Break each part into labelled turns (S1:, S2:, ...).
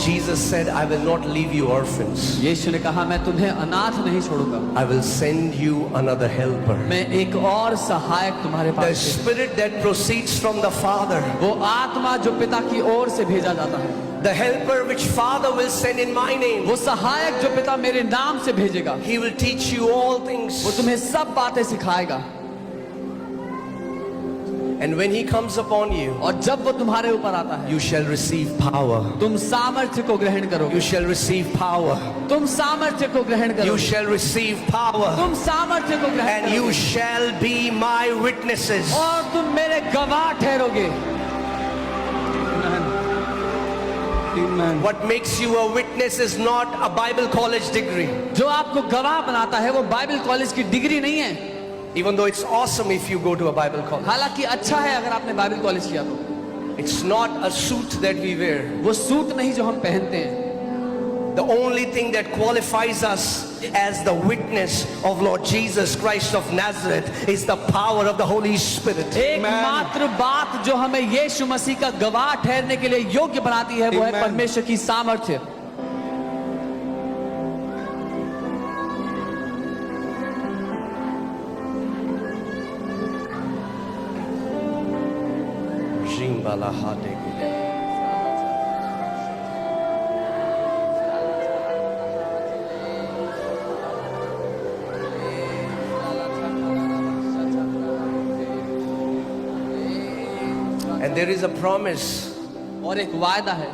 S1: Jesus said, I will not leave you orphans.
S2: यीशु ने कहा मैं तुम्हें अनाथ नहीं छोड़ूंगा,
S1: I will send you another helper.
S2: मैं एक और सहायक तुम्हारे
S1: The
S2: pass,
S1: spirit that proceeds from the Father,
S2: वो आत्मा जो पिता की ओर से भेजा जाता है,
S1: the helper which Father will send in my name,
S2: वो सहायक जो पिता मेरे नाम से भेजेगा,
S1: he will teach you all things.
S2: वो तुम्हें सब बातें सिखाएगा।
S1: And when he comes upon you,
S2: और जब वो तुम्हारे ऊपर आता है,
S1: you shall receive power.
S2: तुम सामर्थ्य को ग्रहण
S1: You
S2: करोगे,
S1: shall receive power.
S2: तुम सामर्थ्य को ग्रहण
S1: You
S2: करोगे,
S1: shall receive power.
S2: तुम सामर्थ्य को ग्रहण
S1: And you
S2: करोगे,
S1: shall be my witnesses.
S2: और तुम मेरे गवाह ठहरोगे।
S1: What makes you a witness is not a Bible college degree.
S2: जो आपको गवाह बनाता है वो बाइबल कॉलेज की डिग्री नहीं है,
S1: Even though it's awesome if you go to a Bible college.
S2: हालांकि अच्छा है अगर आपने बाइबल कॉलेज किया तो।
S1: It's not a suit that we wear.
S2: वो सूट नहीं जो हम पहनते हैं।
S1: The only thing that qualifies us as the witness of Lord Jesus Christ of Nazareth is the power of the Holy Spirit.
S2: एकमात्र बात जो हमें यीशु मसीह का गवाह ठहरने के लिए योग्य बनाती है वो है परमेश्वर की सामर्थ्य।
S1: And there is a promise.
S2: और एक वायदा है।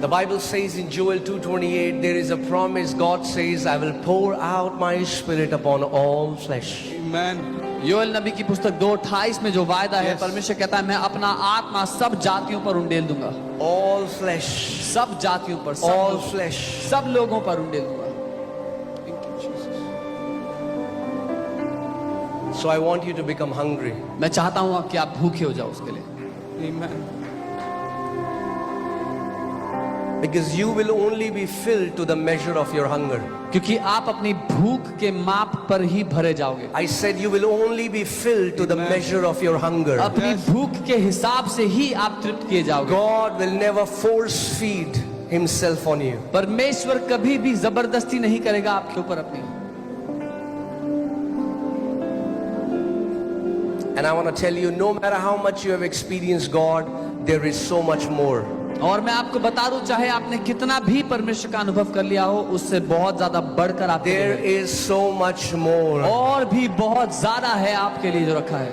S1: The Bible says in Joel 2:28, there is a promise. God says, I will pour out my spirit upon all flesh.
S2: Joel नबी की पुस्तक 2:28 में जो वायदा है, परमेश्वर कहता है मैं अपना आत्मा सब जातियों पर उंडेल दूंगा।
S1: All flesh.
S2: सब जातियों पर,
S1: All flesh.
S2: सब लोगों पर उंडेल दूंगा।
S1: So I want you to become hungry.
S2: मैं चाहता हूँ कि आप भूखे हो जाओ उसके लिए।
S1: Because you will only be filled to the measure of your hunger.
S2: क्योंकि आप अपनी भूख के माप पर ही भरे जाओगे।
S1: I said you will only be filled to the measure of your hunger.
S2: अपनी भूख के हिसाब से ही आप तृप्त किए जाओगे।
S1: God will never force feed himself on you.
S2: परमेश्वर कभी भी जबरदस्ती नहीं करेगा आपके ऊपर अपनी।
S1: And I want to tell you, no matter how much you have experienced God, there is so much more.
S2: और मैं आपको बता दूं, चाहे आपने कितना भी परमेश्वर का अनुभव कर लिया हो, उससे बहुत ज्यादा बढ़कर आपके
S1: There
S2: लिए
S1: is so much more.
S2: और भी बहुत ज्यादा है आपके लिए जो रखा है।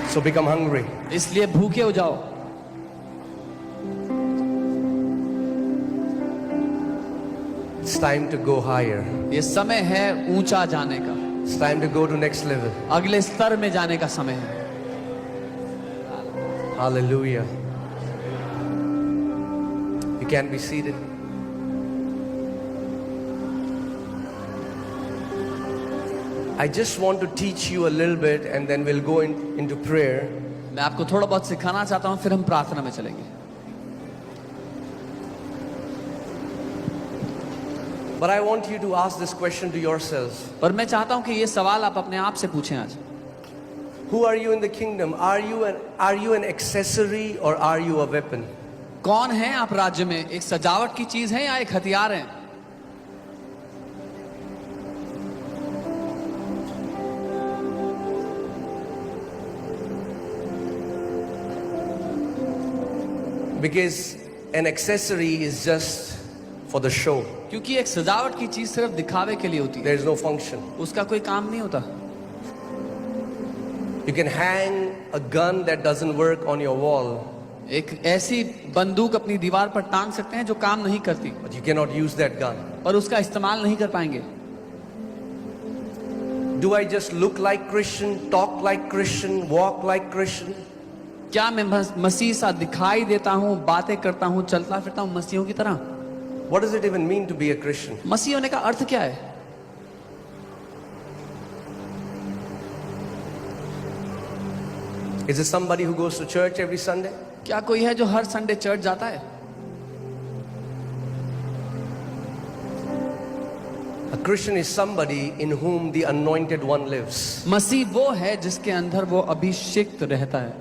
S1: So become hungry.
S2: इसलिए भूखे हो जाओ।
S1: It's time to go higher.
S2: ये समय है ऊंचा जाने का,
S1: It's time to go to next level.
S2: अगले स्तर में जाने का समय है।
S1: Hallelujah. You can be seated. I just want to teach you a little bit and then we'll go into prayer.
S2: मैं आपको थोड़ा बहुत सिखाना चाहता हूँ, फिर हम प्रार्थना में चलेंगे।
S1: But I want you to ask this question to yourselves.
S2: पर मैं चाहता हूँ कि ये सवाल आप अपने आप से पूछें आज।
S1: Who are you in the kingdom? Are you an accessory or are you a weapon?
S2: कौन है आप राज्य में? एक सजावट की चीज है या एक हथियार है?
S1: Because an accessory is just for the show.
S2: क्योंकि एक सजावट की चीज सिर्फ दिखावे के लिए होती है,
S1: There is no function.
S2: उसका कोई काम नहीं होता।
S1: You can hang a gun that doesn't work on your wall,
S2: एक ऐसी बंदूक अपनी दीवार पर टांग सकते हैं जो काम नहीं करती,
S1: but you cannot use that gun.
S2: पर उसका इस्तेमाल नहीं कर पाएंगे।
S1: Do I just look like Christian, talk like Christian, walk like Christian?
S2: क्या मैं मसीह सा दिखाई देता हूँ, बातें करता हूँ, चलता फिरता हूँ मसीहों की तरह?
S1: What does it even mean to be a Christian?
S2: मसीह होने का अर्थ क्या है?
S1: Is it somebody who goes to church every Sunday?
S2: क्या कोई है जो हर संडे चर्च जाता है?
S1: A Christian is somebody in whom the anointed one lives.
S2: मसीह वो है जिसके अंदर वो अभिषिक्त रहता है.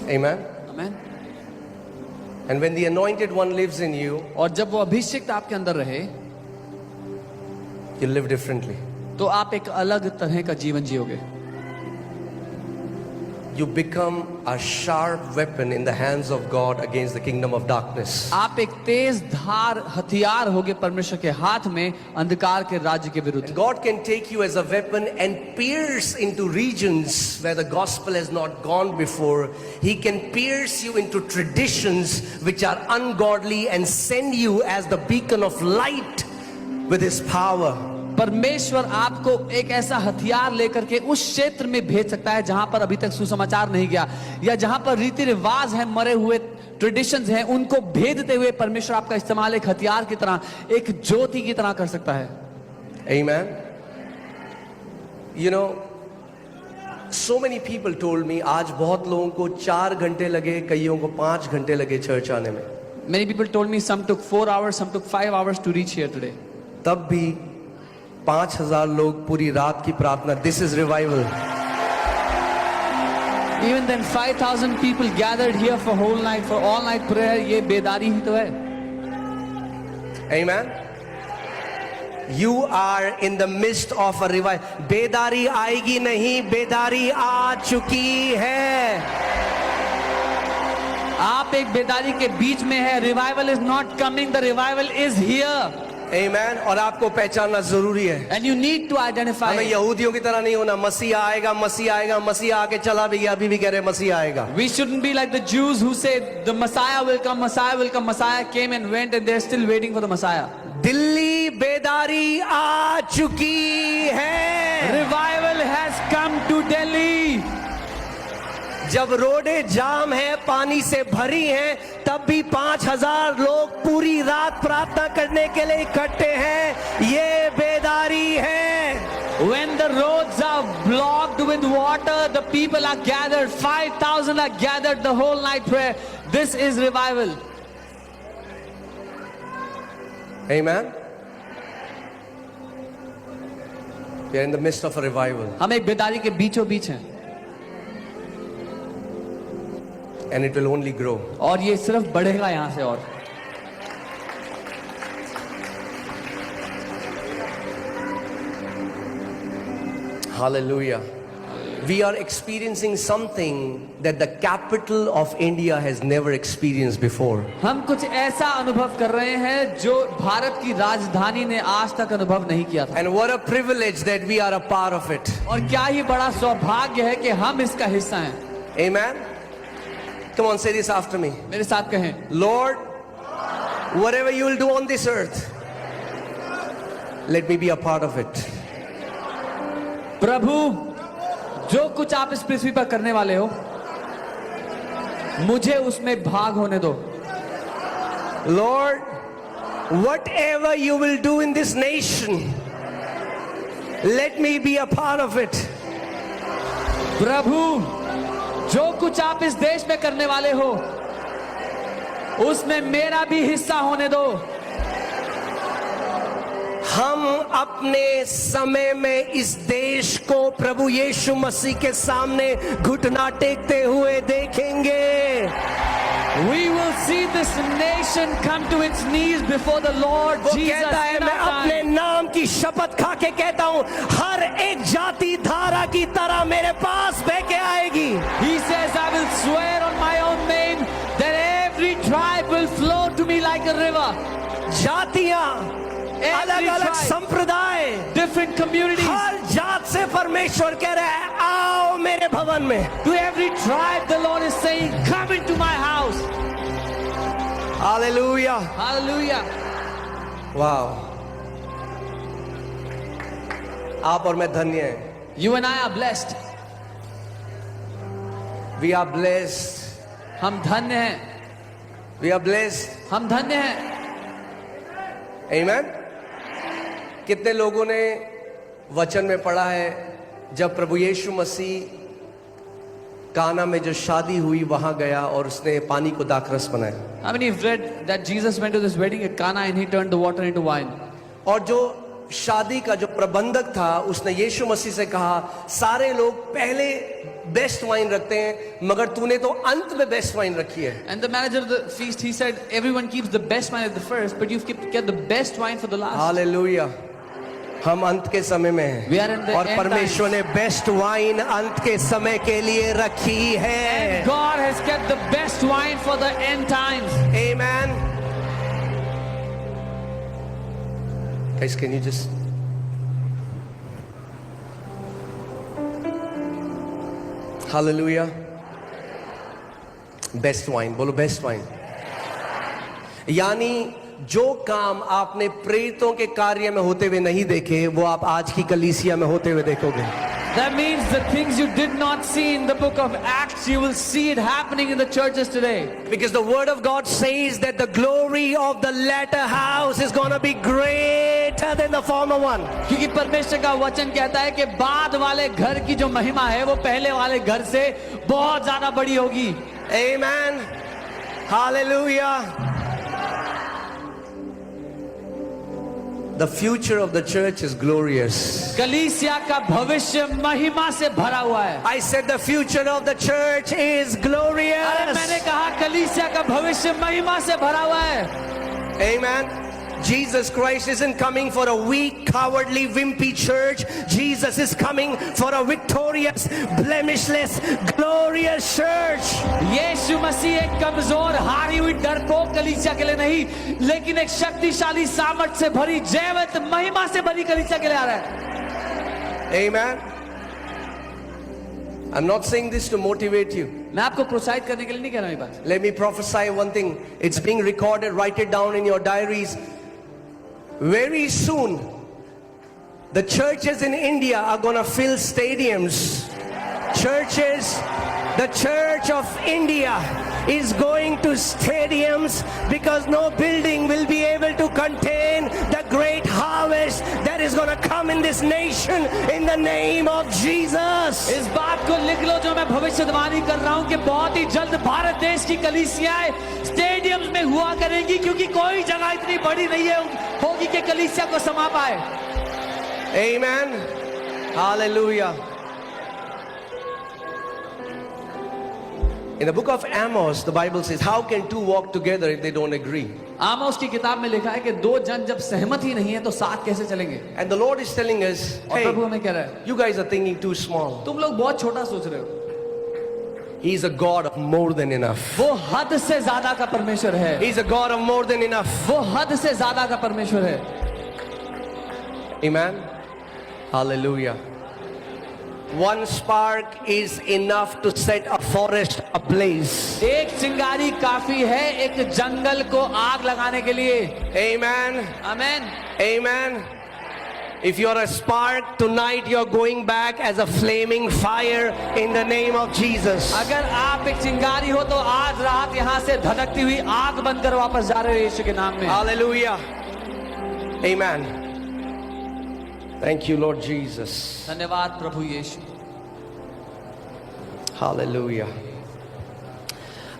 S1: Amen.
S2: आमीन.
S1: And when the anointed one lives in you,
S2: और जब वो अभिषिक्त आपके अंदर रहे,
S1: you live differently.
S2: तो आप एक अलग तरह का जीवन जियोगे.
S1: You become a sharp weapon in the hands of God against the kingdom of darkness.
S2: आप एक तेज धार हथियार होगे परमेश्वर के हाथ में अंधकार के राज्य के विरुद्ध.
S1: And God can take you as a weapon and pierce into regions where the gospel has not gone before. He can pierce you into traditions which are ungodly and send you as the beacon of light with His power.
S2: परमेश्वर आपको एक ऐसा हथियार लेकर के उस क्षेत्र में भेज सकता है जहां पर अभी तक सुसमाचार नहीं गया, या जहां पर रीति रिवाज है, मरे हुए ट्रेडिशंस हैं, उनको भेदते हुए परमेश्वर आपका इस्तेमाल एक हथियार की तरह, एक ज्योति की तरह कर सकता है.
S1: Amen. You know, so many people told me, आज बहुत लोगों को 4 घंटे लगे, कईयों को 5 घंटे लगे चर्च आने में.
S2: Many people told me some took 4 hours, some took 5 hours to reach here today.
S1: तब भी 5,000 लोग पूरी रात की प्रार्थना. This is revival.
S2: Even then 5,000 people gathered here for whole night, for all night prayer. ये बेदारी ही तो है.
S1: Amen. You are in the midst of a revival. बेदारी आएगी नहीं, बेदारी आ चुकी है.
S2: आप एक बेदारी के बीच में है. Revival is not coming, the revival is here.
S1: Amen. और आपको पहचानना जरूरी है.
S2: And you need to identify.
S1: हमें यहूदियों की तरह नहीं होना. मसीह आएगा, मसीह आएगा, मसीह आके चला भी गया, अभी भी कह रहे मसीह आएगा.
S2: We shouldn't be like the Jews who said the Messiah will come, Messiah will come. Messiah came and went and they're still waiting for the Messiah.
S1: Delhi बेदारी आ चुकी है.
S2: Revival has come to Delhi.
S1: जब रोडें जाम है, पानी से भरी हैं, तब भी 5,000 लोग पूरी रात प्रार्थना करने के लिए इकट्ठे हैं. ये बेदारी है.
S2: When the roads are blocked with water, the people are gathered. 5,000 are gathered the whole night prayer. This is revival.
S1: Amen. We are in the midst of a revival.
S2: हम एक बेदारी के बीचों बीच हैं.
S1: And it will only grow.
S2: और ये सिर्फ बढ़ेगा यहां से. और
S1: Hallelujah. We are experiencing something that the capital of India has never experienced before.
S2: हम कुछ ऐसा अनुभव कर रहे हैं जो भारत की राजधानी ने आज तक अनुभव नहीं किया था.
S1: And what a privilege that we are a part of it.
S2: और क्या ही बड़ा सौभाग्य है कि हम इसका हिस्सा हैं.
S1: Amen. Come on, say this after me.
S2: मेरे साथ कहें.
S1: Lord, whatever you will do on this earth, let me be a part of it.
S2: प्रभु, जो कुछ आप इस पृथ्वी पर करने वाले हो, मुझे उसमें भाग होने दो.
S1: Lord, whatever you will do in this nation, let me be a part of it.
S2: प्रभु, जो कुछ आप इस देश में करने वाले हो, उसमें मेरा भी हिस्सा होने दो.
S1: हम अपने समय में इस देश को प्रभु यीशु मसीह के सामने घुटना टेकते हुए देखेंगे.
S2: We will see this nation come to its knees before the Lord
S1: वो
S2: Jesus.
S1: कहता है,
S2: in
S1: मैं
S2: our
S1: अपने
S2: time.
S1: नाम की शपथ खा के कहता हूं, हर एक जाति धारा की तरह मेरे पास बह के आएगी.
S2: He says, I will swear on my own name that every tribe will flow to me like a river.
S1: जातियां, अलग अलग
S2: tribe.
S1: संप्रदाय,
S2: Different communities.
S1: हर जात से परमेश्वर कह रहा है, आओ मेरे भवन में.
S2: To every tribe, the Lord is saying, come into my house.
S1: Hallelujah.
S2: Hallelujah.
S1: वाह. आप और मैं धन्य हैं.
S2: You and I are blessed.
S1: We are blessed.
S2: हम धन्य हैं.
S1: We are blessed.
S2: हम धन्य हैं.
S1: Amen. कितने लोगों ने वचन में पढ़ा है, जब प्रभु यीशु मसीह काना में जो शादी हुई वहां गया और उसने पानी को दाखरस बनाया।
S2: How many have read that Jesus went to this wedding at Cana and he turned the water into wine?
S1: और जो शादी का जो प्रबंधक था उसने यीशु मसीह से कहा, सारे लोग पहले बेस्ट वाइन रखते हैं मगर तूने तो अंत में बेस्ट वाइन रखी है।
S2: And the manager of the feast, he said, everyone keeps the best wine at the first, but you've kept the best wine for the last.
S1: Hallelujah. हम अंत के समय में
S2: We are in the
S1: हैं और
S2: end
S1: परमेश्वर ने best wine अंत के समय के लिए रखी है।
S2: And God has kept the best wine for the end times.
S1: Amen. Guys, can you just Hallelujah. Best wine, बोलो बेस्ट वाइन। यानी जो काम आपने प्रेरितों के कार्य में होते हुए नहीं देखे वो आप आज की कलीसिया में होते हुए देखोगे।
S2: That means the things you did not see in the book of Acts, you will see it happening in the churches today.
S1: Because the word of God says that the glory of the latter house is going to be greater than the former one.
S2: क्योंकि परमेश्वर का वचन कहता है कि बाद वाले घर की जो महिमा है वो पहले वाले घर से बहुत ज्यादा बड़ी होगी।
S1: Amen. Hallelujah. The future of the church is glorious.
S2: कलीसिया का भविष्य महिमा से भरा हुआ है।
S1: I said the future of the church is
S2: अरे
S1: glorious.
S2: मैंने कहा कलीसिया का भविष्य महिमा से भरा हुआ है।
S1: Amen. Jesus Christ isn't coming for a weak, cowardly, wimpy church. Jesus is coming for a victorious, blemishless, glorious church.
S2: यीशु मसीह एक कमजोर, हारी हुई, डरपोक कलीसिया के लिए नहीं, लेकिन एक शक्तिशाली, सामर्थ से भरी, जयवंत, महिमा से भरी कलीसिया के लिए आ रहा है।
S1: Amen. I'm not saying this to motivate you.
S2: मैं आपको प्रोत्साहित करने के लिए नहीं कह रहा हूं ये बात।
S1: Let me prophesy one thing. It's being recorded. Write it down in your diaries. Very soon, the churches in India are going to fill stadiums. The church of India is going to stadiums because no building will be able to contain the great harvest that is going to come in this nation in the name of Jesus.
S2: इस बात को लिख लो जो मैं भविष्यवाणी कर रहा हूं कि बहुत ही जल्द भारत देश की कलीसियाएं स्टेडियम्स में हुआ करेंगी, क्योंकि कोई जगह इतनी बड़ी नहीं है होगी कि कलीसिया को समा पाए।
S1: Amen. Hallelujah. In the book of Amos, the Bible says, how can two walk together if they don't agree?
S2: आमोस की किताब में लिखा है कि दो जन जब सहमत ही नहीं है तो साथ कैसे चलेंगे।
S1: And the Lord is telling us,
S2: और
S1: hey,
S2: प्रभु हमें कह रहा है,
S1: you guys are thinking too small.
S2: तुम लोग बहुत छोटा सोच रहे हो।
S1: He is a God of more than enough.
S2: वो हद से ज्यादा का परमेश्वर है।
S1: He is a God of more than enough.
S2: वो हद से ज्यादा का परमेश्वर है।
S1: Amen. Hallelujah. One spark is enough to set a forest ablaze.
S2: एक चिंगारी काफी है एक जंगल को आग लगाने के लिए।
S1: Amen.
S2: Amen.
S1: Amen. If you're a spark tonight, you're going back as a flaming fire in the name of Jesus.
S2: अगर आप एक चिंगारी हो तो आज रात यहाँ से धधकती हुई आग बनकर वापस जा रहे हो यीशु के नाम में।
S1: Hallelujah. Amen. Thank you, Lord Jesus.
S2: धन्यवाद प्रभु यीशु।
S1: Hallelujah.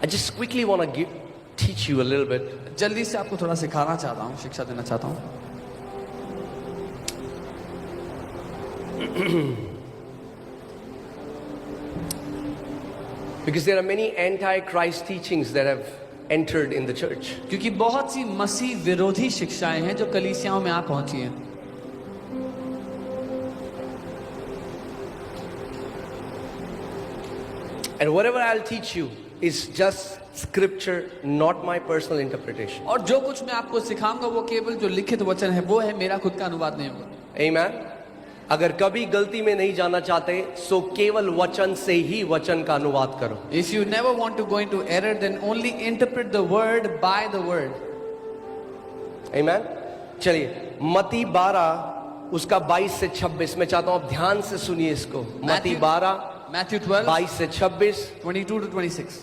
S1: I just quickly want to teach you a little bit.
S2: जल्दी से आपको थोड़ा सिखाना चाहता हूँ, शिक्षा देना चाहता हूँ।
S1: Because there are many anti-Christ teachings that have entered in the church.
S2: क्योंकि बहुत सी मसीह विरोधी शिक्षाएं हैं जो कलीसियाओं में आ पहुंची हैं।
S1: And whatever I'll teach you is just scripture, not my personal interpretation.
S2: और जो कुछ मैं आपको सिखाऊंगा वो केवल जो लिखित वचन है वो है, मेरा खुद का अनुवाद नहीं होगा।
S1: Amen. अगर कभी गलती में नहीं जाना चाहते सो केवल वचन से ही वचन का अनुवाद करो।
S2: If you never want to go into error, then only interpret the word by the word.
S1: Amen. चलिए मत्ती 12 उसका 22 से 26 मैं चाहता हूं आप ध्यान से सुनिए इसको। मत्ती 12
S2: Matthew 12,
S1: 22 से 26।
S2: 22 to 26.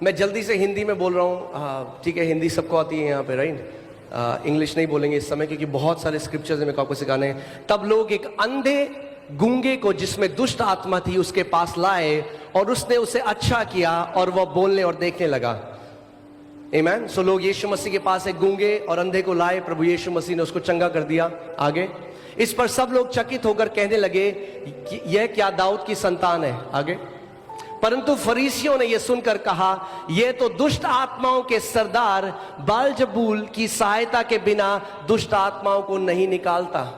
S1: मैं जल्दी से हिंदी में बोल रहा हूँ, ठीक है, हिंदी सबको आती है यहाँ पे, राइट। इंग्लिश नहीं बोलेंगे इस समय क्योंकि बहुत सारे स्क्रिप्चर्स मेरे को आपको सिखाने हैं। तब लोग एक अंधे गूंगे को जिसमें दुष्ट आत्मा थी उसके पास लाए और उसने उसे अच्छा किया और वह बोलने और देखने लगा। आमीन। सो लोग यीशु मसीह के पास एक गूंगे और अंधे को लाए, प्रभु यीशु मसीह ने उसको चंगा कर दिया। आगे इस पर सब लोग चकित होकर कहने लगे कि यह क्या दाऊद की संतान है। आगे परंतु फरीसियों ने यह सुनकर कहा, यह तो दुष्ट आत्माओं के सरदार बालजबूल की सहायता के बिना दुष्ट आत्माओं को नहीं निकालता।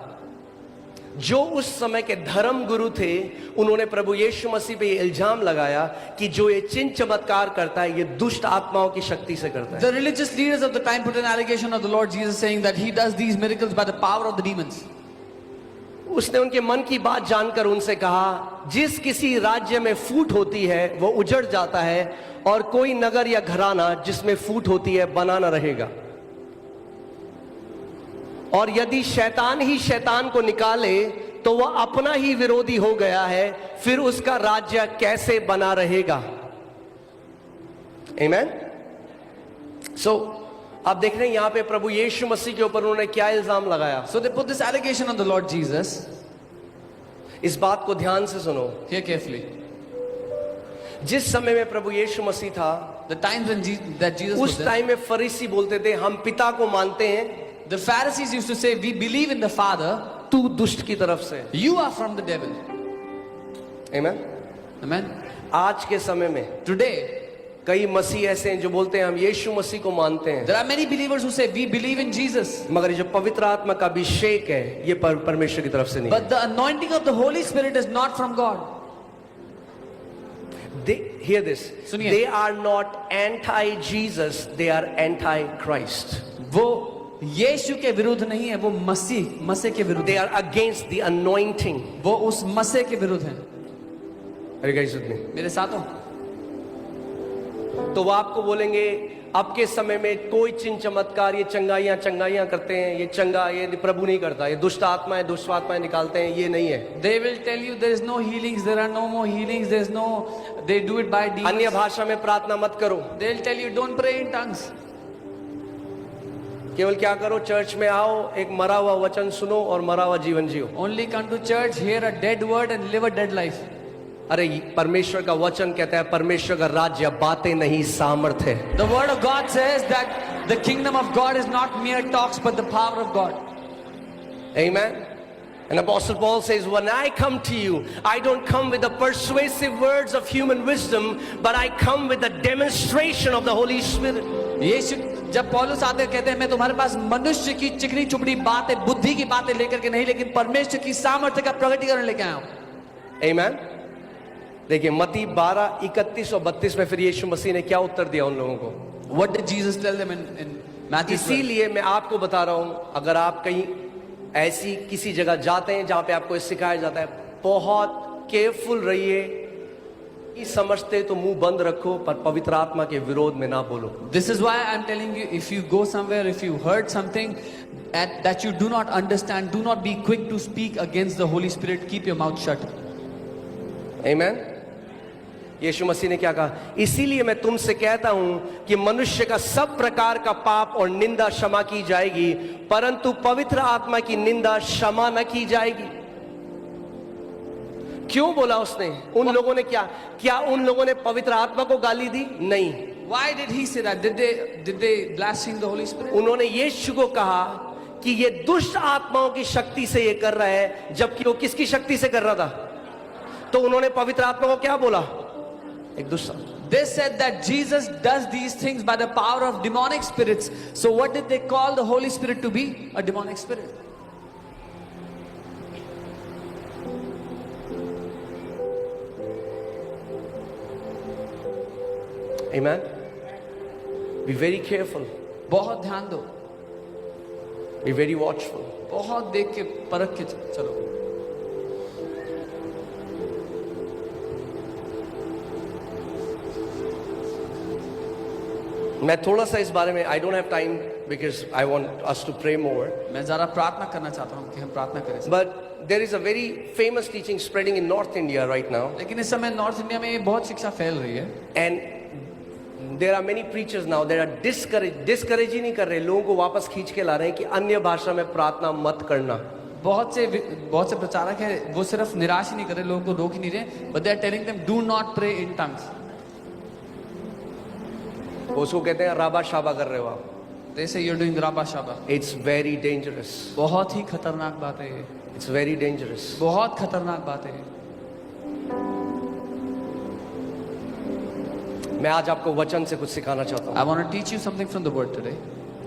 S1: जो उस समय के धर्म गुरु थे उन्होंने प्रभु यीशु मसीह पे ये इल्जाम लगाया कि जो ये चिन्ह चमत्कार करता है ये दुष्ट आत्माओं की शक्ति से करता है।
S2: The religious leaders of the time put an allegation of the Lord Jesus saying that he does these miracles by the power of the demons.
S1: उसने उनके मन की बात जानकर उनसे कहा, जिस किसी राज्य में फूट होती है वो उजड़ जाता है और कोई नगर या घराना जिसमें फूट होती है बना न रहेगा। और यदि शैतान ही शैतान को निकाले तो वह अपना ही विरोधी हो गया है, फिर उसका राज्य कैसे बना रहेगा। आमीन। सो आप देख रहे हैं यहां पे प्रभु यीशु मसीह के ऊपर उन्होंने क्या इल्जाम लगाया।
S2: So they put this allegation on the Lord Jesus.
S1: इस बात को ध्यान से सुनो।
S2: Hear carefully.
S1: जिस समय में प्रभु यीशु मसीह था,
S2: The times when that Jesus was
S1: उस
S2: there,
S1: टाइम में फरीसी बोलते थे हम पिता को मानते हैं,
S2: the Pharisees used to say, we believe in the Father,
S1: तू दुष्ट की तरफ से।
S2: you are from the devil.
S1: आमीन।
S2: Amen.
S1: आज के समय में
S2: Today,
S1: कई मसीह ऐसे हैं जो बोलते हैं हम यीशु मसीह को मानते हैं,
S2: there are many believers who say, we believe in Jesus.
S1: मगर ये जो पवित्र आत्मा का अभिषेक है ये परमेश्वर की तरफ से नहीं।
S2: But the anointing of the Holy Spirit is not from God.
S1: Hear this.
S2: सुनिए।
S1: They are not anti-Jesus, they are anti-Christ.
S2: वो यीशु के विरुद्ध नहीं है, वो मसीह के विरुद्ध
S1: They
S2: है।
S1: are against the anointing.
S2: वो उस मसीह के विरुद्ध है।
S1: Are you guys with me?
S2: मेरे साथ हो?
S1: तो वो आपको बोलेंगे अब के समय में कोई चिन्ह चमत्कार, ये चंगाइयां करते हैं, ये चंगा ये प्रभु नहीं करता, ये दुष्ट आत्माएं निकालते हैं, ये नहीं है।
S2: They will tell you there is no healings, there are no more healings, there is no, they do it by demons.
S1: अन्य भाषा में प्रार्थना मत करो,
S2: They will tell you don't pray in tongues.
S1: केवल क्या करो, चर्च में आओ, एक मरा हुआ वचन सुनो और मरा हुआ जीवन जियो।
S2: Only come to church, hear a dead word and live a dead life.
S1: अरे परमेश्वर का वचन कहता है परमेश्वर का राज्य बातें नहीं सामर्थ है।
S2: The word of God says that the kingdom of God is not mere talks but the power of God.
S1: Amen. And Apostle Paul says, when I come to you, I don't come with the persuasive words of human wisdom, but I come with the demonstration of the Holy Spirit.
S2: यीशु जब पौलुस आते कहते हैं मैं तुम्हारे पास मनुष्य की चिकनी चुपड़ी बातें, बुद्धि की बातें लेकर के नहीं, लेकिन परमेश्वर की सामर्थ्य का प्रकटीकरण लेके आया हूं।
S1: Amen. देखिए मत्ती 12:31 और 32 में फिर यीशु मसीह ने क्या उत्तर दिया उन लोगों को।
S2: What did Jesus tell them in Matthew 12?
S1: इसीलिए मैं आपको बता रहा हूं, अगर आप कहीं ऐसी किसी जगह जाते हैं जहां पे आपको सिखाया जाता है, बहुत केयरफुल रहिए। समझते तो मुंह बंद रखो, पर पवित्र आत्मा के विरोध में ना बोलो।
S2: This is why I'm telling you, if you go somewhere, if you heard something that you do not understand, do not be quick to speak against the Holy Spirit. Keep your mouth shut.
S1: Amen. यीशु मसीह ने क्या कहा, इसीलिए मैं तुमसे कहता हूं कि मनुष्य का सब प्रकार का पाप और निंदा क्षमा की जाएगी, परंतु पवित्र आत्मा की निंदा क्षमा न की जाएगी। क्यों बोला उसने? उन लोगों ने क्या उन लोगों ने पवित्र आत्मा को गाली दी? नहीं।
S2: Why did he say that? Did they blaspheme the Holy Spirit?
S1: उन्होंने यीशु को कहा कि ये दुष्ट आत्माओं की शक्ति से ये कर रहा है, जबकि वो किसकी शक्ति से कर रहा था? तो उन्होंने पवित्र आत्मा को क्या बोला? एक दूसरा।
S2: They said that Jesus does these things by the power of demonic spirits. So what did they call the Holy Spirit to be? A demonic spirit.
S1: Amen. Be very careful.
S2: बहुत ध्यान दो,
S1: Be very watchful.
S2: बहुत देख के परख के चलो।
S1: मैं थोड़ा सा इस बारे में I don't have time because I want us to pray more.
S2: मैं जरा प्रार्थना करना चाहता हूँ कि हम प्रार्थना करें।
S1: But there is a very famous teaching spreading in North India right now,
S2: लेकिन इस समय नॉर्थ इंडिया में बहुत शिक्षा फैल रही है,
S1: and there are many preachers now that are discourage ही नहीं कर रहे, लोगों को वापस खींच के ला रहे हैं कि अन्य भाषा में प्रार्थना मत करना।
S2: बहुत से प्रचारक हैं, वो सिर्फ निराश ही नहीं कर रहे, लोगों को रोक ही नहीं रहे, but they are telling them do not pray in tongues.
S1: उसको कहते हैं राबा शाबा कर रहे हो आप.
S2: They say you are doing राबा शाबा.
S1: It's very dangerous.
S2: बहुत ही खतरनाक बात है ये.
S1: It's very dangerous.
S2: बहुत खतरनाक बात है ये.
S1: मैं आज आपको वचन से कुछ सिखाना चाहता हूँ
S2: I want to teach you something from the word today,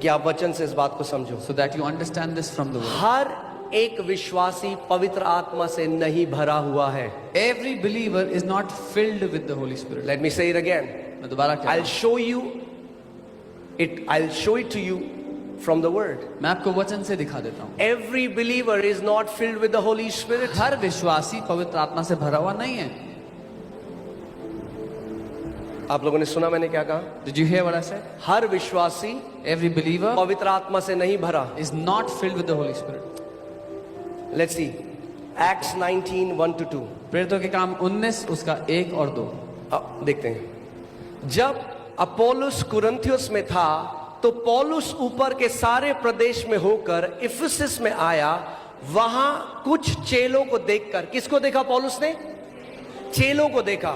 S1: कि आप वचन से इस बात को समझो.
S2: so that you understand this from the word.
S1: हर एक विश्वासी पवित्र आत्मा से नहीं भरा हुआ है.
S2: Every believer is not filled with the Holy Spirit.
S1: Let me say it again.
S2: मैं दोबारा क्या
S1: I'll show it to you from the word.
S2: मैं आपको वचन से दिखा देता हूँ.
S1: Every believer is not filled with the Holy Spirit.
S2: हर विश्वासी पवित्र आत्मा से भरा हुआ नहीं है.
S1: आप लोगों ने सुना मैंने क्या कहा?
S2: Did you hear what I said?
S1: हर विश्वासी
S2: Every believer
S1: पवित्र आत्मा से नहीं भरा.
S2: is not filled with the Holy Spirit.
S1: Let's see. Acts 19:1-2.
S2: प्रेरितों के काम 19 उसका 1 और 2.
S1: देखते हैं. जब अपोलोस कुरिन्थियुस में था तो पौलुस ऊपर के सारे प्रदेश में होकर इफिसस में आया. वहां कुछ चेलों को देखकर, किसको देखा पौलुस ने? चेलों को देखा.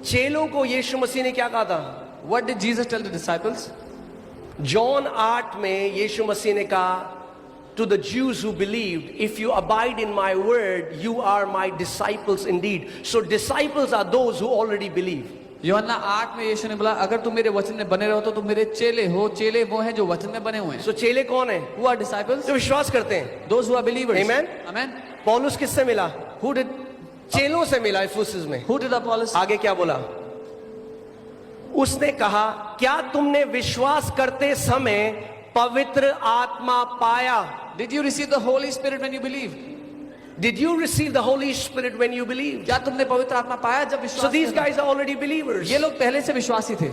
S1: चेलों को यीशु मसीह ने क्या कहा था?
S2: What did Jesus tell the disciples?
S1: John 8 में यीशु मसीह ने कहा to the Jews who believed, if you abide in my word, you are my disciples indeed. So disciples are those who already believe.
S2: यूहन्ना 8 में यीशु ने बोला, अगर तुम मेरे वचन में बने रहो तो तुम मेरे चेले हो. चेले वो हैं जो वचन में बने हुए हैं.
S1: So चेले कौन है?
S2: Who are disciples?
S1: जो विश्वास करते हैं.
S2: Those who are believers.
S1: Amen.
S2: Amen.
S1: पौलुस किससे मिला?
S2: Who did
S1: चेलों से मिला इफिसस में.
S2: Who did Apollos?
S1: आगे क्या बोला? उसने कहा, क्या तुमने विश्वास करते समय पवित्र आत्मा पाया?
S2: Did you receive the Holy Spirit when you believed?
S1: Did you receive the Holy Spirit when you believed?
S2: क्या तुमने पवित्र आत्मा पाया जब विश्वास?
S1: So these
S2: किया?
S1: guys are already believers.
S2: ये लोग पहले से विश्वासी थे.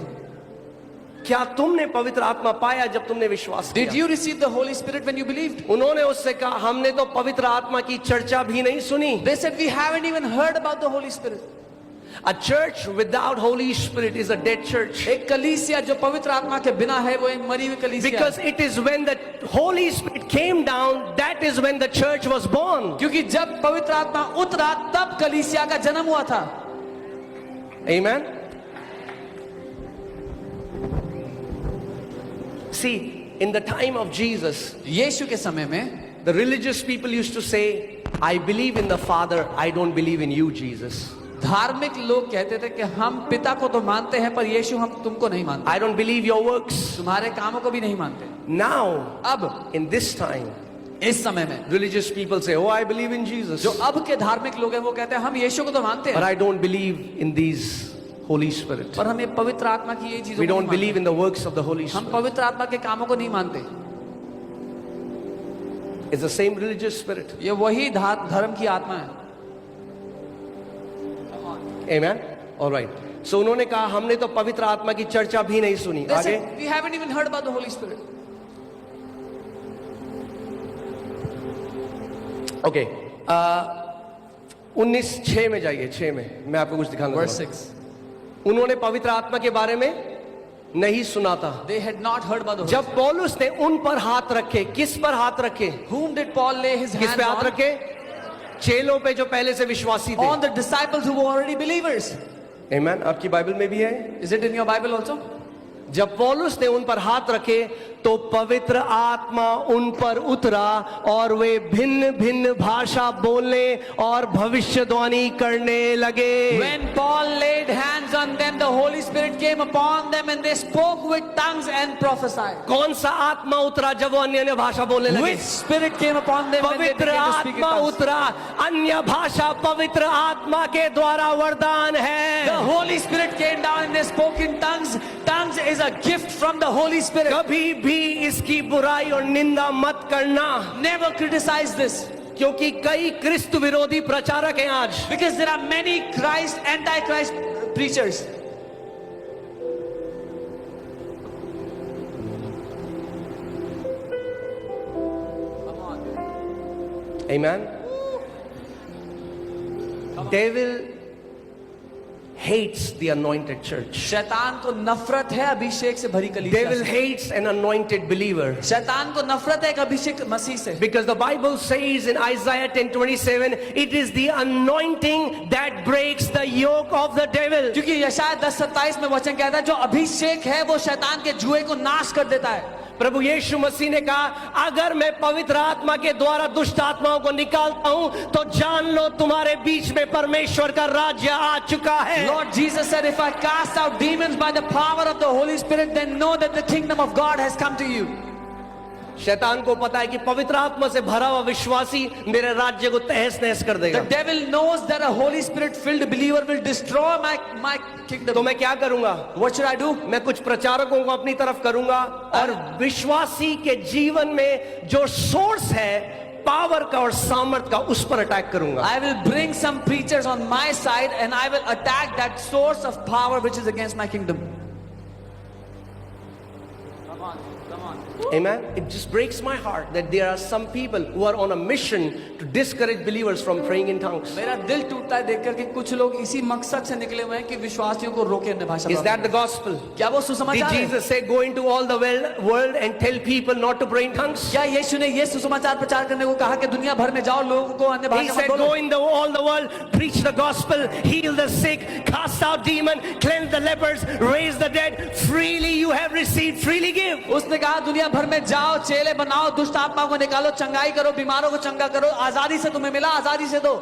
S1: क्या तुमने पवित्र आत्मा पाया जब तुमने विश्वास
S2: Did
S1: किया?
S2: you receive the Holy Spirit when you believed?
S1: उन्होंने उससे कहा, हमने तो पवित्र आत्मा की चर्चा भी नहीं सुनी.
S2: They said we haven't even heard about the Holy Spirit.
S1: A church without Holy Spirit is a dead church.
S2: एक कलीसिया जो पवित्र आत्मा के बिना है वो एक मरी हुई कलीसिया.
S1: Because it is when the Holy Spirit came down, that is when the church was born.
S2: क्योंकि जब पवित्र आत्मा उतरा तब कलीसिया का जन्म हुआ था.
S1: Amen. See, in the time of Jesus,
S2: यीशु के समय में
S1: the religious people used to say, I believe in the Father, I don't believe in you, Jesus.
S2: धार्मिक लोग कहते थे कि हम पिता को तो मानते हैं पर यीशु हम तुमको नहीं मानते.
S1: I don't believe your works.
S2: तुम्हारे कामों को भी नहीं मानते.
S1: Now,
S2: अब
S1: in this time,
S2: इस समय में
S1: religious people say, oh, I believe in Jesus.
S2: जो अब के धार्मिक लोग हैं वो कहते हैं हम यीशु को तो मानते
S1: But
S2: हैं
S1: I don't believe in these Holy Spirit.
S2: पर हम ये पवित्र आत्मा की ये चीजों
S1: We
S2: को
S1: don't
S2: नहीं
S1: believe
S2: मानते.
S1: in the works of the Holy
S2: हम
S1: Spirit.
S2: पवित्र आत्मा के कामों को नहीं मानते.
S1: It's the same religious spirit.
S2: ये वही धर्म की आत्मा है.
S1: Amen. All right. So उन्होंने कहा, हमने तो पवित्र आत्मा की चर्चा भी नहीं सुनी.
S2: They
S1: आगे.
S2: said, we haven't even heard about the Holy Spirit.
S1: Okay. 19:6 में जाइए. 6 में मैं आपको कुछ दिखाऊंगा.
S2: Verse 6.
S1: उन्होंने पवित्र आत्मा के बारे में नहीं सुना था.
S2: They had not heard about the Holy
S1: जब पौलुस ने उन पर हाथ रखे. किस पर हाथ रखे?
S2: Spirit. Whom did Paul lay his
S1: किस
S2: hands
S1: पे हाथ
S2: on?
S1: रखे? चेलों पे जो पहले से विश्वासी थे.
S2: On the disciples who were already believers.
S1: Amen. आपकी बाइबल में भी है.
S2: Is it in your Bible also?
S1: जब पौलुस ने उन पर हाथ रखे तो पवित्र आत्मा उन पर उतरा और वे भिन्न भिन्न भाषा बोलने और भविष्यवाणी करने लगे.
S2: When Paul laid hands on them, the Holy Spirit came upon them and they spoke with tongues and prophesied.
S1: कौन सा आत्मा उतरा जब वो अन्य भाषा बोलने लगे?
S2: Which spirit came upon them when they
S1: पवित्र
S2: began to speak in
S1: आत्मा
S2: tongues?
S1: उतरा. अन्य भाषा पवित्र आत्मा के द्वारा वरदान
S2: The
S1: है.
S2: Holy Spirit came down and they spoke in tongues. Tongues is a gift from the Holy Spirit.
S1: कभी भी इसकी बुराई और निंदा मत करना.
S2: Never criticize this.
S1: क्योंकि कई क्रिस्त विरोधी प्रचारक हैं आज.
S2: Because there are many anti-Christ preachers.
S1: Amen. Devil hates the anointed church.
S2: शैतान को नफरत है अभिषेक से भरी कलीसिया
S1: Devil
S2: से।
S1: hates an anointed believer.
S2: शैतान को नफरत है एक अभिषेक मसीह से।
S1: Because the Bible says in Isaiah 10:27, it is the anointing that breaks the yoke of the devil.
S2: क्योंकि यशायाह 10:27 में वचन कहता है जो अभिषेक है वो शैतान के जुए को नाश कर देता है।
S1: प्रभु यीशु मसीह ने कहा, अगर मैं पवित्र आत्मा के द्वारा दुष्ट आत्माओं को निकालता हूं तो जान लो तुम्हारे बीच में परमेश्वर का राज्य आ चुका है।
S2: Lord Jesus said, if I cast out demons by the power of the Holy Spirit, then know that the kingdom of God has come to you.
S1: शैतान को पता है कि पवित्र आत्मा से भरा हुआ विश्वासी मेरे राज्य को तहस नहस कर देगा।
S2: The devil knows that a Holy Spirit filled believer will destroy my kingdom.
S1: तो मैं क्या करूंगा?
S2: What should I do?
S1: मैं कुछ प्रचारकों को अपनी तरफ करूंगा और विश्वासी के जीवन में जो सोर्स है पावर का और सामर्थ का उस पर अटैक करूंगा।
S2: I will bring some preachers on my side and I will attack that source of power which is against my kingdom.
S1: Amen. It just breaks my heart that there are some people who are on a mission to discourage believers from praying in tongues.
S2: मेरा दिल टूटता है देखकर कि कुछ लोग इसी मकसद से निकले हुए हैं कि विश्वासियों को रोके अन्य भाषा।
S1: Is that the gospel?
S2: क्या वो
S1: Did
S2: सुसमाचार है?
S1: Jesus say go into all the world and tell people not to pray in tongues?
S2: क्या यीशु ने ये सुसमाचार प्रचार करने को कहा कि दुनिया भर में जाओ लोगों को अन्य
S1: He
S2: भाषा
S1: said
S2: में बोलो?
S1: go in all the world, preach the gospel, heal the sick, cast out demon, cleanse the lepers, raise the dead. Freely you have received, freely give.
S2: उसने कहा दुनिया भर में जाओ चेले बनाओ दुष्ट आत्माओं को निकालो चंगाई करो बीमारों को चंगा करो आजादी से तुम्हें मिला आजादी से दो।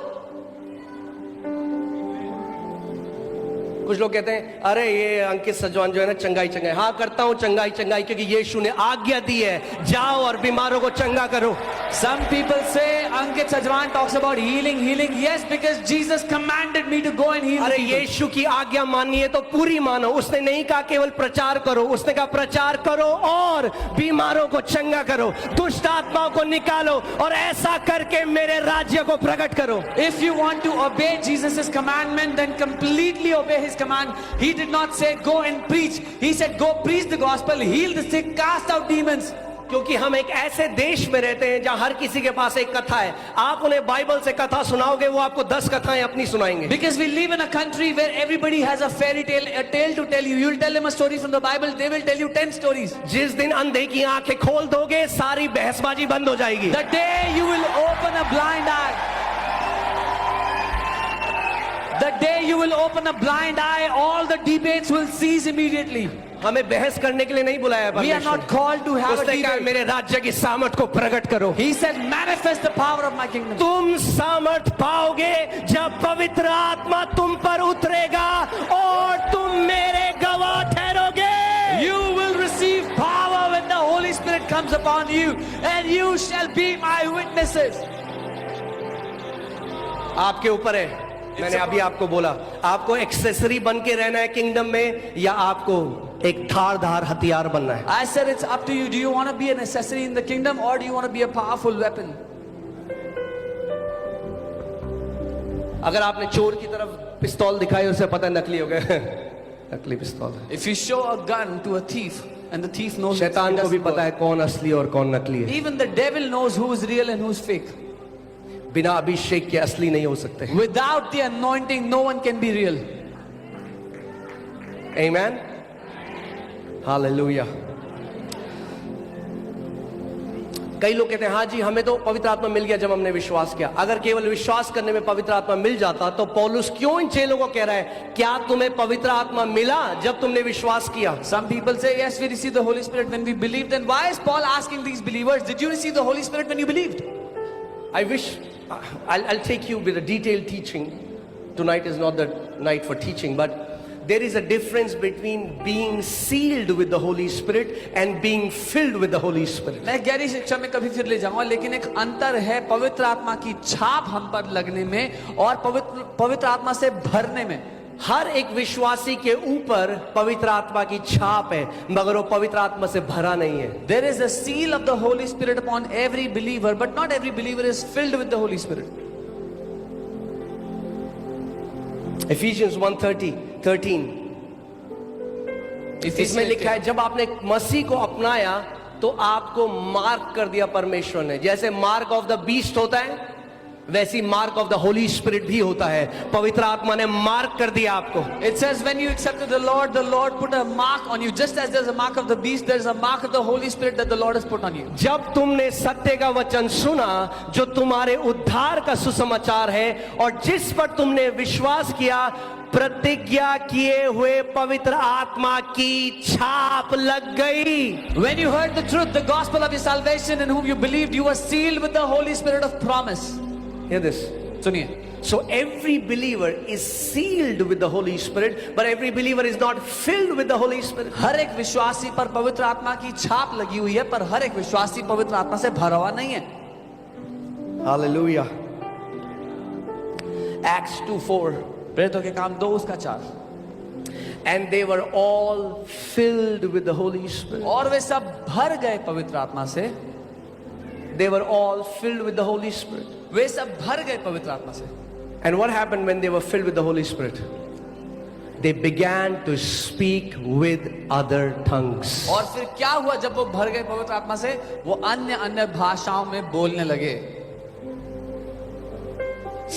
S1: कुछ लोग कहते हैं अरे ये अंकित सजवान जो है ना चंगाई हाँ करता हूं चंगाई क्योंकि यीशु ने आज्ञा दी है जाओ और बीमारों को चंगा करो।
S2: Some people say Ankit Sajwan talks about healing yes because Jesus commanded me to go and heal
S1: अरे
S2: people.
S1: यीशु की आज्ञा माननी है तो पूरी मानो। उसने नहीं कहा केवल प्रचार करो, उसने कहा प्रचार करो और बीमारों को चंगा करो, दुष्ट आत्माओं को निकालो और ऐसा करके मेरे राज्य को प्रकट करो।
S2: If you want to obey Jesus' commandment then completely obey his command. He did not say go and preach. He said go preach the gospel, heal the sick, cast out demons.
S1: क्योंकि हम एक ऐसे देश में रहते हैं जहां हर किसी के पास एक कथा है। आप उन्हें बाइबल से कथा सुनाओगे वो आपको 10 कथाएं अपनी सुनाएंगे।
S2: Because we live in a country where everybody has a fairy tale, a tale to tell you. You'll tell them a story from the Bible, they will tell you 10 stories.
S1: जिस दिन अंधे की आंखें खोल दोगे सारी बहसबाजी बंद हो जाएगी।
S2: The day you will open a blind eye, the day you will open a blind eye, all the debates will cease immediately.
S1: हमें बहस करने के लिए नहीं बुलाया है
S2: We are
S1: परमेश्वर
S2: not called to have a
S1: उसने कहा
S2: debate.
S1: मेरे राज्य की सामर्थ को प्रकट करो।
S2: He said manifest the power of my kingdom.
S1: तुम सामर्थ पाओगे जब पवित्र आत्मा तुम पर उतरेगा और तुम मेरे गवाह ठहरोगे।
S2: You will receive power when the Holy Spirit comes upon you and you shall be my witnesses.
S1: आपके ऊपर है। मैंने अभी आपको बोला आपको एक्सेसरी बन के रहना है किंगडम में या आपको एक धारदार हथियार बनना है।
S2: I said it's up to you. Do you want to be an accessory in the kingdom or do you want to be a powerful weapon?
S1: अगर आपने चोर की तरफ पिस्तौल दिखाई उसे पता है नकली हो गया नकली पिस्तौल है।
S2: If you show a gun to a thief and the thief knows
S1: शैतान को भी पता है कौन असली और कौन नकली है।
S2: even the devil knows who is real and who is fake.
S1: बिना अभिषेक के असली नहीं हो सकते।
S2: Without the anointing no one can be real.
S1: Amen. Hallelujah. कई लोग कहते हैं हाँ जी हमें तो पवित्र आत्मा मिल गया जब हमने विश्वास किया। अगर केवल विश्वास करने में पवित्र आत्मा मिल जाता तो पौलुस क्यों इन चेलों को कह रहा है क्या तुम्हें पवित्र आत्मा मिला जब तुमने विश्वास किया?
S2: Some people say yes we received the Holy Spirit when we believed. Then why is Paul asking these believers, did you receive the Holy Spirit when you believed?
S1: I wish I'll take you with a detailed teaching. Tonight is not the night for teaching, but there is a difference between being sealed with the Holy Spirit and being filled with the Holy Spirit.
S2: मैं गहरी शिक्षा में कभी फिर ले जाऊंगा लेकिन एक अंतर है पवित्र आत्मा की छाप हम पर लगने में और पवित्र आत्मा से भरने में।
S1: हर एक विश्वासी के ऊपर पवित्र आत्मा की छाप है मगर वो पवित्र आत्मा से भरा नहीं है।
S2: There is a seal of the Holy Spirit upon every believer, but not every believer is filled with the Holy Spirit.
S1: Ephesians 1:13 इसमें लिखा है जब आपने मसीह को अपनाया तो आपको मार्क कर दिया परमेश्वर ने। जैसे मार्क ऑफ द बीस्ट होता है वैसी mark of the Holi spirit भी होता है। पवित्र आत्मा ने मार्क कर दिया आपको।
S2: It says when you accepted the Lord put a mark on you. Just as there's a mark of the beast, there's a mark of the Holy Spirit that the Lord has put on you.
S1: जब तुमने सत्य का वचन सुना जो तुम्हारे उद्धार का सुसमाचार है, और जिस पर तुमने विश्वास किया, प्रतिज्ञा किए हुए पवित्र आत्मा की छाप लग गई।
S2: When you heard the truth, the gospel of your salvation, in whom you believed, you were sealed with the Holy Spirit of promise.
S1: Hear this.
S2: सुनिए,
S1: So every believer is sealed with the Holy Spirit, but every believer is not filled with the Holy Spirit.
S2: हर एक विश्वासी पर पवित्र आत्मा की छाप लगी हुई है, पर हर एक विश्वासी पवित्र आत्मा से भरा हुआ नहीं है।
S1: Hallelujah. Acts 2:4.
S2: प्रेरितों के काम 2 उसका 4।
S1: And they were all filled with the Holy Spirit.
S2: और वे सब भर गए पवित्र आत्मा से।
S1: They were all filled with the Holy Spirit.
S2: वे सब भर गए पवित्र आत्मा से।
S1: And what happened when they were filled with the Holy Spirit? They began to speak with other tongues.
S2: और फिर क्या हुआ जब वो भर गए पवित्र आत्मा से? वो अन्य भाषाओं में बोलने लगे।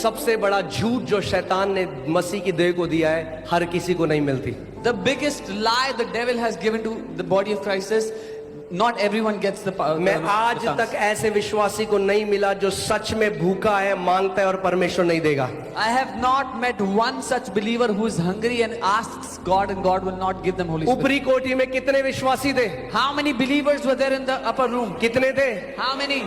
S1: सबसे बड़ा झूठ जो शैतान ने मसीह की देह को दिया है, हर किसी को नहीं मिलती।
S2: The biggest lie the devil has given to the body of Christ is not everyone gets the power.
S1: मैं आज तक ऐसे विश्वासी को नहीं मिला जो सच में भूखा है, मांगता है और परमेश्वर नहीं देगा।
S2: I have not met one such believer who is hungry and asks God and God will not give them Holy Spirit.
S1: ऊपरी कोठी में कितने विश्वासी थे?
S2: How many believers were there in the upper room?
S1: कितने थे?
S2: How many?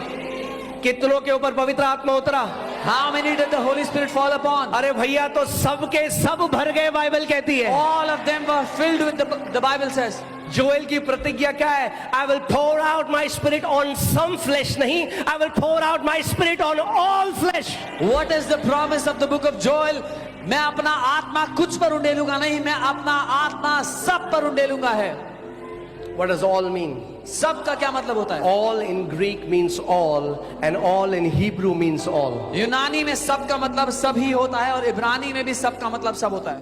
S1: कितनों के ऊपर पवित्र आत्मा उतरा?
S2: How many did the Holy Spirit fall upon?
S1: अरे भैया, तो सबके सब भर गए, बाइबल कहती है।
S2: All of them were filled with the Bible says.
S1: Joel की प्रतिज्ञा क्या है? I will pour out my spirit on some flesh, नहीं, I will pour out my spirit on all flesh.
S2: What is the promise of the book of Joel? मैं अपना आत्मा कुछ पर उंडेलूंगा नहीं, मैं अपना आत्मा सब पर उंडेलूंगा है।
S1: What does all mean?
S2: सब का क्या मतलब होता है?
S1: All in Greek means all, and all in Hebrew means all.
S2: यूनानी में सब का मतलब सब ही होता है और इब्रानी में भी सब का मतलब सब होता है।